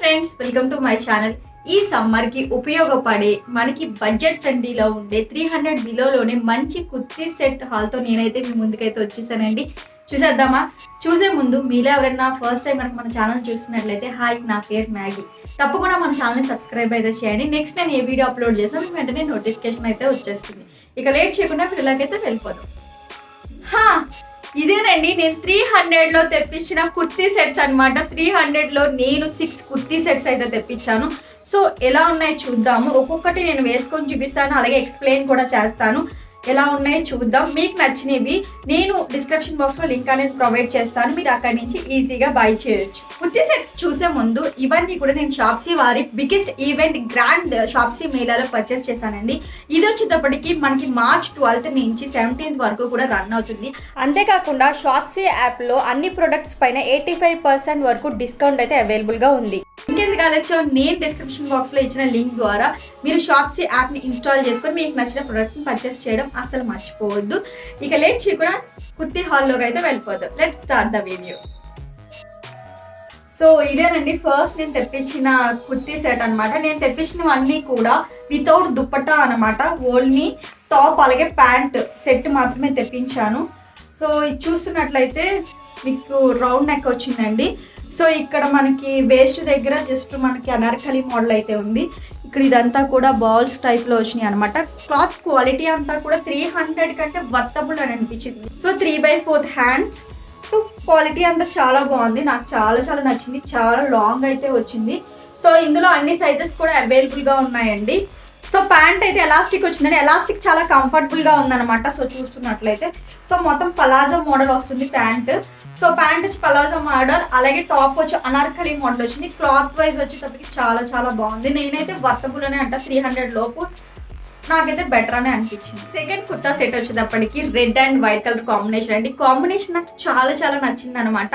Friends, welcome to my channel. ఈ summer కి ఉపయోగపడే మనకి బడ్జెట్ ఫ్రెండ్లీలో ఉండే 300 బిలోలోనే మంచి కుర్తీ సెట్ హాల్తో నేనైతే మీ ముందుకైతే వచ్చేసానండి. చూసేద్దామా? చూసే ముందు మీలో ఎవరైనా ఫస్ట్ టైం కనుక మన ఛానల్ చూస్తున్నట్లయితే హాయ్, నా పేరు మ్యాగీ. తప్పకుండా మన ఛానల్ని సబ్స్క్రైబ్ అయితే చేయండి. నెక్స్ట్ నేను ఏ వీడియో అప్లోడ్ చేసినా మీకు వెంటనే నోటిఫికేషన్ అయితే వచ్చేస్తుంది. ఇక లేట్ చేయకుండా వీళ్ళకైతే వెళ్ళిపోదాం. ఇదేనండి నేను 300లో తెప్పించిన కుర్తీ సెట్స్ అనమాట. 300లో నేను 6 కుర్తీ సెట్స్ అయితే తెప్పించాను. సో ఎలా ఉన్నాయో చూద్దాము. ఒక్కొక్కటి నేను వేసుకొని చూపిస్తాను, అలాగే ఎక్స్ప్లెయిన్ కూడా చేస్తాను. ఎలా ఉన్నాయో చూద్దాం. మీకు నచ్చినవి నేను డిస్క్రిప్షన్ బాక్స్లో లింక్ అనేది ప్రొవైడ్ చేస్తాను, మీరు అక్కడి నుంచి ఈజీగా బై చేయొచ్చు. కుర్తీ సెట్స్ చూసే ముందు ఇవన్నీ కూడా నేను షాప్సీ వారి బిగ్గెస్ట్ ఈవెంట్ గ్రాండ్ షాప్సీ మేళాలో పర్చేస్ చేశానండి. ఇది వచ్చేటప్పటికి మనకి March 12th నుంచి 17th వరకు కూడా రన్ అవుతుంది. అంతేకాకుండా షాప్సీ యాప్లో అన్ని ప్రొడక్ట్స్ పైన 85% వరకు డిస్కౌంట్ అయితే అవైలబుల్గా ఉంది. ఇంకెందుకు ఆలస్యం, నేను డిస్క్రిప్షన్ బాక్స్లో ఇచ్చిన లింక్ ద్వారా మీరు షాప్సీ యాప్ని ఇన్స్టాల్ చేసుకొని మీకు నచ్చిన ప్రొడక్ట్ని పర్చేస్ చేయడం అసలు మర్చిపోవద్దు. ఇక లేట్ చేయకుండా కుర్తీ హాల్లోకి అయితే వెళ్ళిపోదాం. Let's start the video. So ఇదేనండి ఫస్ట్ నేను తెప్పించిన కుర్తీ సెట్ అనమాట. నేను తెప్పించినవన్నీ కూడా వితౌట్ దుప్పట్టా అనమాట. ఓన్లీ టాప్ అలాగే ప్యాంట్ సెట్ మాత్రమే తెప్పించాను. సో ఇది చూస్తున్నట్లయితే మీకు రౌండ్ నెక్ వచ్చిందండి. సో ఇక్కడ మనకి వేస్ట్ దగ్గర జస్ట్ మనకి అనార్కలి మోడల్ అయితే ఉంది. ఇక్కడ ఇదంతా కూడా బాల్స్ టైప్లో వచ్చినాయి అనమాట. క్లాత్ క్వాలిటీ అంతా కూడా 300 కంటే వర్తబుల్ అని అనిపించింది. So 3/4 hands. సో క్వాలిటీ అంతా చాలా బాగుంది, నాకు చాలా నచ్చింది. చాలా లాంగ్ అయితే వచ్చింది. సో ఇందులో అన్ని సైజెస్ కూడా అవైలబుల్గా ఉన్నాయండి. సో ప్యాంట్ అయితే ఎలాస్టిక్ వచ్చిందండి. ఎలాస్టిక్ చాలా కంఫర్టబుల్గా ఉందన్నమాట. సో చూస్తున్నట్లయితే సో మొత్తం పలాజో మోడల్ వస్తుంది ప్యాంట్. సో ప్యాంట్ వచ్చి పలాజో మోడల్, అలాగే టాప్ వచ్చి అనార్కలి మోడల్ వచ్చింది. క్లాత్ వైజ్ వచ్చేటప్పటికి చాలా బాగుంది. నేనైతే వర్తబుల్ అనే అంట. 300 లోపు నాకైతే బెటర్ అని అనిపించింది. సెకండ్ కుర్తా సెట్ వచ్చేటప్పటికి red and white colour combination అండి. కాంబినేషన్ నాకు చాలా నచ్చింది అనమాట.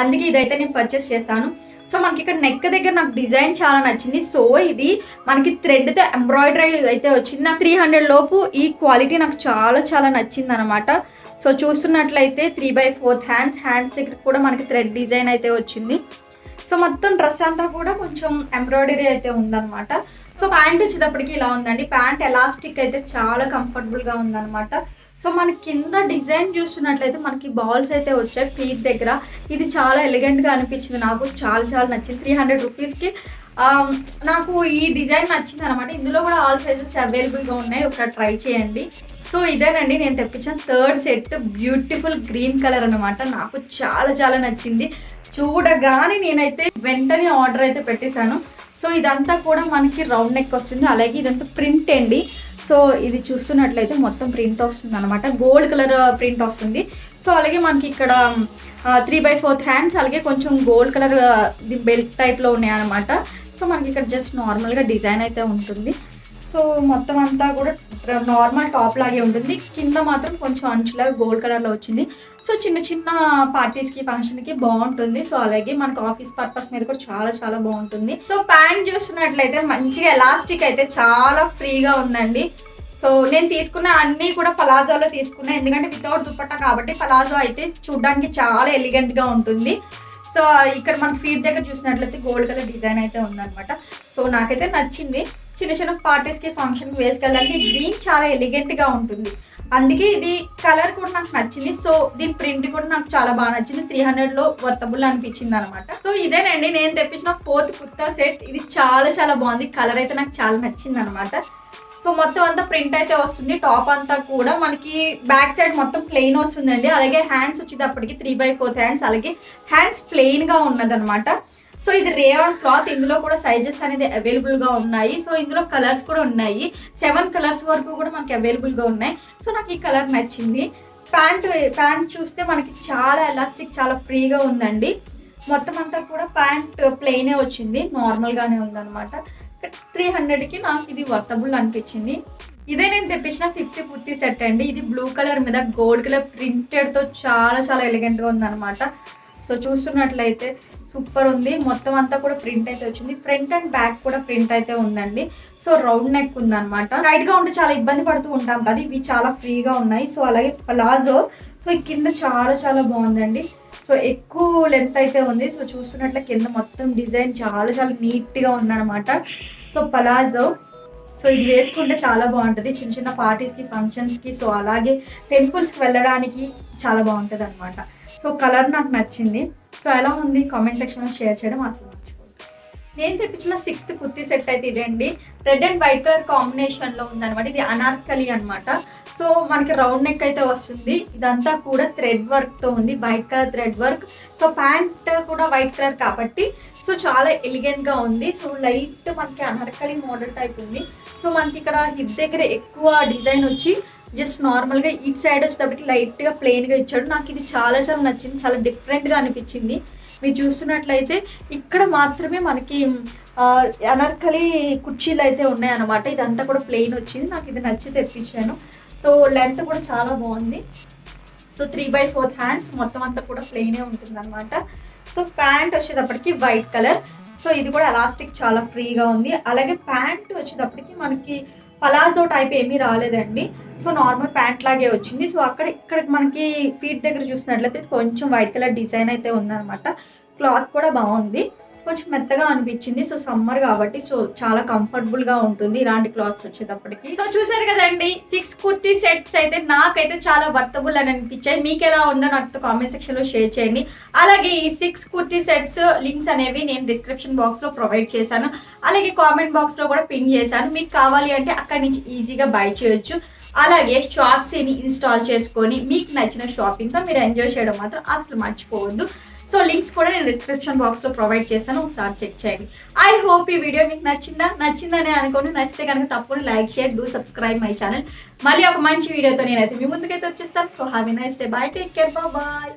అందుకే ఇదైతే నేను పర్చేస్ చేశాను. సో మనకి ఇక్కడ నెక్ దగ్గర నాకు డిజైన్ చాలా నచ్చింది. సో ఇది మనకి థ్రెడ్తో ఎంబ్రాయిడరీ అయితే వచ్చింది. నాకు 300 లోపు ఈ క్వాలిటీ నాకు చాలా నచ్చింది అనమాట. సో చూస్తున్నట్లయితే 3/4 హ్యాండ్స్ దగ్గర కూడా మనకి థ్రెడ్ డిజైన్ అయితే వచ్చింది. సో మొత్తం డ్రెస్ అంతా కూడా కొంచెం ఎంబ్రాయిడరీ అయితే ఉందన్నమాట. సో ప్యాంట్ వచ్చేటప్పటికి ఇలా ఉందండి. ప్యాంట్ ఎలాస్టిక్ అయితే చాలా కంఫర్టబుల్గా ఉందన్నమాట. సో మనకి కింద డిజైన్ చూస్తున్నట్లయితే మనకి బాల్స్ అయితే వచ్చాయి ఫీట్ దగ్గర. ఇది చాలా ఎలిగెంట్గా అనిపించింది, నాకు చాలా నచ్చింది. 300 రూపీస్కి నాకు ఈ డిజైన్ నచ్చింది అనమాట. ఇందులో కూడా ఆల్ సైజెస్ అవైలబుల్గా ఉన్నాయి, ఒకసారి ట్రై చేయండి. సో ఇదేనండి నేను తెప్పించిన third set. Beautiful green colour అనమాట. నాకు చాలా నచ్చింది. చూడగానే నేనైతే వెంటనే ఆర్డర్ అయితే పెట్టేశాను. సో ఇదంతా కూడా మనకి రౌండ్ నెక్ వస్తుంది, అలాగే ఇదంతా ప్రింట్ అండి. సో ఇది చూస్తున్నట్లయితే మొత్తం ప్రింట్ వస్తుంది అనమాట. గోల్డ్ కలర్ ప్రింట్ వస్తుంది. సో అలాగే మనకి ఇక్కడ 3/4 హ్యాండ్స్, అలాగే కొంచెం గోల్డ్ కలర్ బెల్ట్ టైప్లో ఉన్నాయి అనమాట. సో మనకి ఇక్కడ జస్ట్ నార్మల్గా డిజైన్ అయితే ఉంటుంది. సో మొత్తం అంతా కూడా నార్మల్ టాప్ లాగే ఉంటుంది. కింద మాత్రం కొంచెం అంచులాగా గోల్డ్ కలర్లో వచ్చింది. సో చిన్న పార్టీస్కి ఫంక్షన్కి బాగుంటుంది. సో అలాగే మనకు ఆఫీస్ పర్పస్ మీద కూడా చాలా బాగుంటుంది. సో ప్యాంట్ చూస్తున్నట్లయితే మంచిగా ఎలాస్టిక్ అయితే చాలా ఫ్రీగా ఉందండి. సో నేను తీసుకున్న అన్నీ కూడా పలాజోలో తీసుకున్నా, ఎందుకంటే వితౌట్ దుపట్టా కాబట్టి పలాజో అయితే చూడడానికి చాలా ఎలిగెంట్గా ఉంటుంది. సో ఇక్కడ మనకి ఫీట్ దగ్గర చూసినట్లయితే గోల్డ్ కలర్ డిజైన్ అయితే ఉందన్నమాట. సో నాకైతే నచ్చింది. చిన్న పార్టీస్కి ఫంక్షన్కి వేసుకెళ్ళాలంటే గ్రీన్ చాలా ఎలిగెంట్గా ఉంటుంది, అందుకే ఇది కలర్ కూడా నాకు నచ్చింది. సో దీని ప్రింట్ కూడా నాకు చాలా బాగా నచ్చింది. 300లో వర్తబుల్ అనిపించింది అనమాట. సో ఇదేనండి నేను తెప్పించిన 4th కుర్తా సెట్. ఇది చాలా బాగుంది. కలర్ అయితే నాకు చాలా నచ్చింది అనమాట. సో మొత్తం అంతా ప్రింట్ అయితే వస్తుంది. టాప్ అంతా కూడా మనకి బ్యాక్ సైడ్ మొత్తం ప్లెయిన్ వస్తుందండి. అలాగే హ్యాండ్స్ వచ్చేటప్పటికి 3/4 హ్యాండ్స్, అలాగే హ్యాండ్స్ ప్లెయిన్గా ఉన్నదనమాట. సో ఇది రేయాన్ క్లాత్. ఇందులో కూడా సైజెస్ అనేది అవైలబుల్గా ఉన్నాయి. సో ఇందులో కలర్స్ కూడా ఉన్నాయి. 7 కలర్స్ వరకు కూడా మనకి అవైలబుల్గా ఉన్నాయి. సో నాకు ఈ కలర్ నచ్చింది. ప్యాంట్ చూస్తే మనకి చాలా ఎలాస్టిక్, చాలా ఫ్రీగా ఉందండి. మొత్తం అంతా కూడా ప్యాంట్ ప్లెయినే వచ్చింది, నార్మల్గానే ఉందన్నమాట. 300కి నాకు ఇది వర్తబుల్ అనిపించింది. ఇదే నేను తెప్పించిన 5th కుర్తీ సెట్ అండి. ఇది బ్లూ కలర్ మీద గోల్డ్ కలర్ ప్రింటెడ్తో చాలా ఎలిగెంట్గా ఉందన్నమాట. సో చూస్తున్నట్లయితే సూపర్ ఉంది. మొత్తం అంతా కూడా ప్రింట్ అయితే వచ్చింది. ఫ్రంట్ అండ్ బ్యాక్ కూడా ప్రింట్ అయితే ఉందండి. సో రౌండ్ నెక్ ఉందన్నమాట. టైట్గా ఉంటే చాలా ఇబ్బంది పడుతూ ఉంటాం కదా, ఇవి చాలా ఫ్రీగా ఉన్నాయి. సో అలాగే పలాజో. సో ఈ కింద చాలా బాగుందండి. సో ఎక్కువ లెంత్ అయితే ఉంది. సో చూస్తున్నట్ల కింద మొత్తం డిజైన్ చాలా చాలా నీట్గా ఉందన్నమాట. సో పలాజో, సో ఇది వేసుకుంటే చాలా బాగుంటుంది చిన్న చిన్న పార్టీస్కి, ఫంక్షన్స్కి, సో అలాగే టెంపుల్స్కి వెళ్ళడానికి చాలా బాగుంటుంది అనమాట. సో కలర్ నాకు నచ్చింది. సో ఎలా ఉంది కామెంట్ సెక్షన్లో షేర్ చేయడం అసలు మర్చిపోతుంది. నేను తెప్పించిన 6th కుర్తీ సెట్ అయితే ఇదే అండి. రెడ్ అండ్ వైట్ కలర్ కాంబినేషన్లో ఉందన్నమాట. ఇది అనార్కలి అనమాట. సో మనకి రౌండ్ నెక్ అయితే వస్తుంది. ఇదంతా కూడా థ్రెడ్ వర్క్తో ఉంది, white colour thread work. So pant కూడా వైట్ కలర్ కాబట్టి సో చాలా ఎలిగెంట్గా ఉంది. సో లైట్ మనకి అనార్కలి మోడల్ టైప్ ఉంది. సో మనకి ఇక్కడ హిప్ దగ్గర ఎక్కువ డిజైన్ వచ్చి జస్ట్ నార్మల్గా ఇటు సైడ్ వచ్చేటప్పటికి లైట్గా ప్లెయిన్గా ఇచ్చాడు. నాకు ఇది చాలా చాలా నచ్చింది, చాలా డిఫరెంట్గా అనిపించింది. మీరు చూస్తున్నట్లయితే ఇక్కడ మాత్రమే మనకి అనార్కలి కుర్చీలు అయితే ఉన్నాయన్నమాట. ఇదంతా కూడా ప్లెయిన్ వచ్చింది. నాకు ఇది నచ్చి తెప్పించాను. సో లెంత్ కూడా చాలా బాగుంది. సో 3/4 హ్యాండ్స్, మొత్తం అంతా కూడా ప్లెయినే ఉంటుంది అనమాట. సో ప్యాంట్ వచ్చేటప్పటికి వైట్ కలర్. సో ఇది కూడా ఎలాస్టిక్ చాలా ఫ్రీగా ఉంది. అలాగే ప్యాంట్ వచ్చేటప్పటికి మనకి పలాజో టైప్ ఏమీ రాలేదండి. సో నార్మల్ ప్యాంట్ లాగే వచ్చింది. సో ఇక్కడ మనకి ఫీట్ దగ్గర చూసినట్లయితే కొంచెం వైట్ కలర్ డిజైన్ అయితే ఉందన్నమాట. క్లాత్ కూడా బాగుంది, కొంచెం మెత్తగా అనిపించింది. సో సమ్మర్ కాబట్టి సో చాలా కంఫర్టబుల్గా ఉంటుంది ఇలాంటి క్లాత్స్ వచ్చేటప్పటికి. సో చూసారు కదండి 6 కుర్తీ సెట్స్ అయితే నాకైతే చాలా వర్తబుల్ అని అనిపించాయి. మీకు ఎలా ఉందో నాకు కామెంట్ సెక్షన్లో షేర్ చేయండి. అలాగే ఈ 6 కుర్తీ సెట్స్ లింక్స్ అనేవి నేను డిస్క్రిప్షన్ బాక్స్లో ప్రొవైడ్ చేశాను. అలాగే కామెంట్ బాక్స్లో కూడా పిన్ చేశాను. మీకు కావాలి అంటే అక్కడి నుంచి ఈజీగా బై చేయొచ్చు. అలాగే షాప్స్ని ఇన్స్టాల్ చేసుకొని మీకు నచ్చిన షాపింగ్తో మీరు ఎంజాయ్ చేయడం మాత్రం అసలు మర్చిపోవద్దు. సో లింక్స్ కూడా నేను డిస్క్రిప్షన్ బాక్స్లో ప్రొవైడ్ చేస్తాను, ఒకసారి చెక్ చేయండి. ఐ హోప్ ఈ వీడియో మీకు నచ్చిందనే అనుకోండి. నచ్చితే కనుక తప్పకుండా like, share, do subscribe my channel. మళ్ళీ ఒక మంచి వీడియోతో నేనైతే మీ ముందుకైతే వచ్చేస్తాను. So have a nice day, bye, take care, bye.